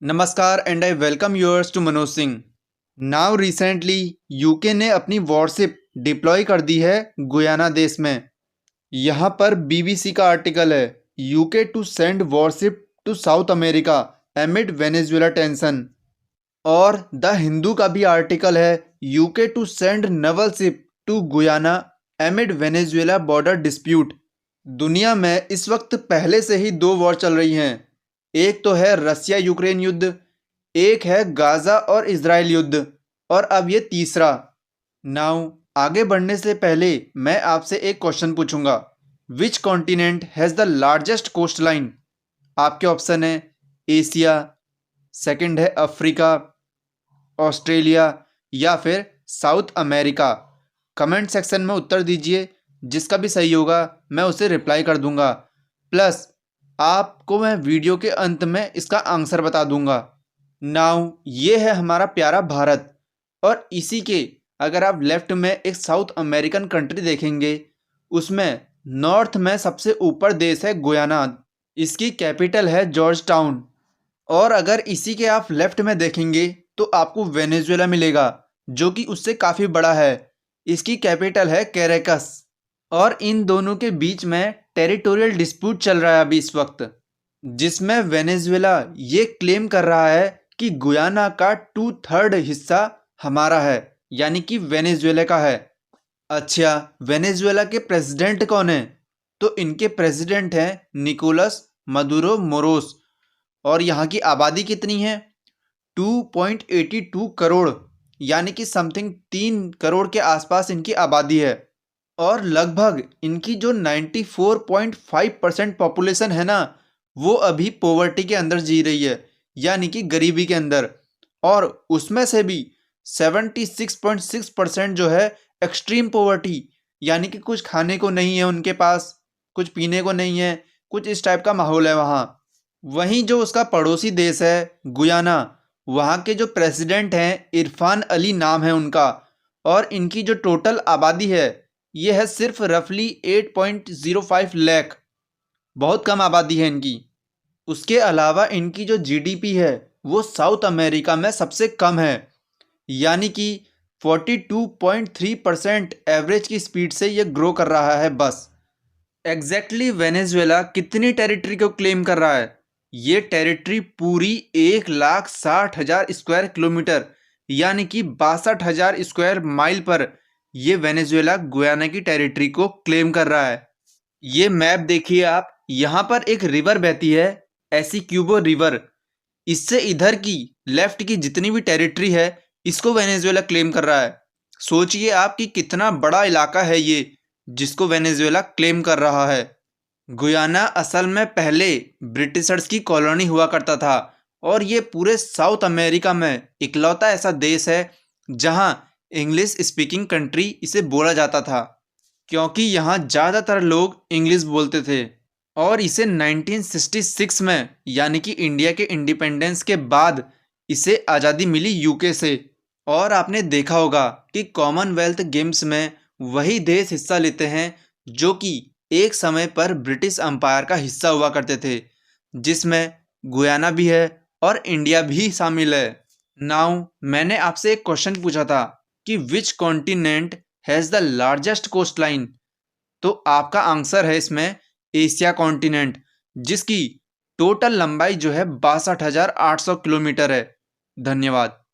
नमस्कार and I welcome yours to Manoj Singh. Now recently UK ने अपनी वॉरशिप डिप्लॉय कर दी है गुयाना देश में। यहाँ पर बीबीसी का आर्टिकल है, UK to send warship to South America amid Venezuela tension. और द हिंदू का भी आर्टिकल है, UK to send naval ship to Guyana amid Venezuela border dispute. दुनिया में इस वक्त पहले से ही दो वॉर चल रही हैं। एक तो है रसिया यूक्रेन युद्ध, एक है गाजा और इजराइल युद्ध, और अब ये तीसरा। नाउ आगे बढ़ने से पहले मैं आपसे एक क्वेश्चन पूछूंगा, which continent has the largest coast line? आपके ऑप्शन है एशिया, सेकंड है अफ्रीका, ऑस्ट्रेलिया या फिर साउथ अमेरिका। कमेंट सेक्शन में उत्तर दीजिए, जिसका भी सही होगा मैं उसे रिप्लाई कर दूंगा। प्लस आपको मैं वीडियो के अंत में इसका आंसर बता दूंगा। नाउ ये है हमारा प्यारा भारत, और इसी के अगर आप लेफ्ट में एक साउथ अमेरिकन कंट्री देखेंगे, उसमें नॉर्थ में सबसे ऊपर देश है गुयाना। इसकी कैपिटल है जॉर्ज टाउन। और अगर इसी के आप लेफ्ट में देखेंगे तो आपको वेनेजुएला मिलेगा, जो कि उससे काफ़ी बड़ा है। इसकी कैपिटल है कैरेकस। और इन दोनों के बीच में टेरिटोरियल डिस्प्यूट चल रहा है अभी इस वक्त, जिसमें वेनेजुएला ये क्लेम कर रहा है कि गुयाना का 2/3 हिस्सा हमारा है, यानी कि वेनेजुएला का है। अच्छा, वेनेजुएला के प्रेसिडेंट कौन है? तो इनके प्रेसिडेंट हैं निकोलस मदुरो मोरोस। और यहाँ की आबादी कितनी है? 2.82 करोड़, यानी कि समथिंग 3 करोड़ के आसपास इनकी आबादी है। और लगभग इनकी जो 94.5% पॉपुलेशन है ना, वो अभी पॉवर्टी के अंदर जी रही है, यानी कि गरीबी के अंदर। और उसमें से भी 76.6% जो है एक्सट्रीम पॉवर्टी, यानी कि कुछ खाने को नहीं है उनके पास, कुछ पीने को नहीं है, कुछ इस टाइप का माहौल है वहाँ। वहीं जो उसका पड़ोसी देश है गुयाना, वहाँ के जो प्रेसिडेंट हैं इरफान अली नाम है उनका, और इनकी जो टोटल आबादी है ये है सिर्फ रफली 8.05 लाख। बहुत कम आबादी है इनकी। उसके अलावा इनकी जो जीडीपी है वो साउथ अमेरिका में सबसे कम है, यानी कि 42.3% एवरेज की स्पीड से ये ग्रो कर रहा है बस। एग्जैक्टली वेनेजुएला कितनी टेरिटरी को क्लेम कर रहा है? ये टेरिटरी पूरी 1,60,000 स्क्वायर किलोमीटर, यानी कि 62,000 स्क्वायर माइल पर ये वेनेजुएला गुयाना की टेरिटरी को क्लेम कर रहा है। ये मैप देखिए आप, यहाँ पर एक रिवर बहती है, एसिक्यूबो रिवर। इससे इधर की लेफ्ट की जितनी भी टेरिटरी है इसको वेनेजुएला क्लेम कर रहा है। सोचिए आप कि कितना बड़ा इलाका है ये जिसको वेनेजुएला क्लेम कर रहा है। गुयाना असल में पहले ब्रिटिशर्स की कॉलोनी हुआ करता था, और ये पूरे साउथ अमेरिका में इकलौता ऐसा देश है जहां इंग्लिश स्पीकिंग कंट्री इसे बोला जाता था, क्योंकि यहाँ ज़्यादातर लोग इंग्लिश बोलते थे। और इसे 1966 में, यानी कि इंडिया के इंडिपेंडेंस के बाद, इसे आज़ादी मिली यूके से। और आपने देखा होगा कि कॉमनवेल्थ गेम्स में वही देश हिस्सा लेते हैं जो कि एक समय पर ब्रिटिश अंपायर का हिस्सा हुआ करते थे, जिसमें गुयाना भी है और इंडिया भी शामिल है। नाउ मैंने आपसे एक क्वेश्चन पूछा था कि which continent has the largest coast line? तो आपका आंसर है इसमें एशिया कॉन्टिनेंट, जिसकी टोटल लंबाई जो है 62,800 किलोमीटर है। धन्यवाद।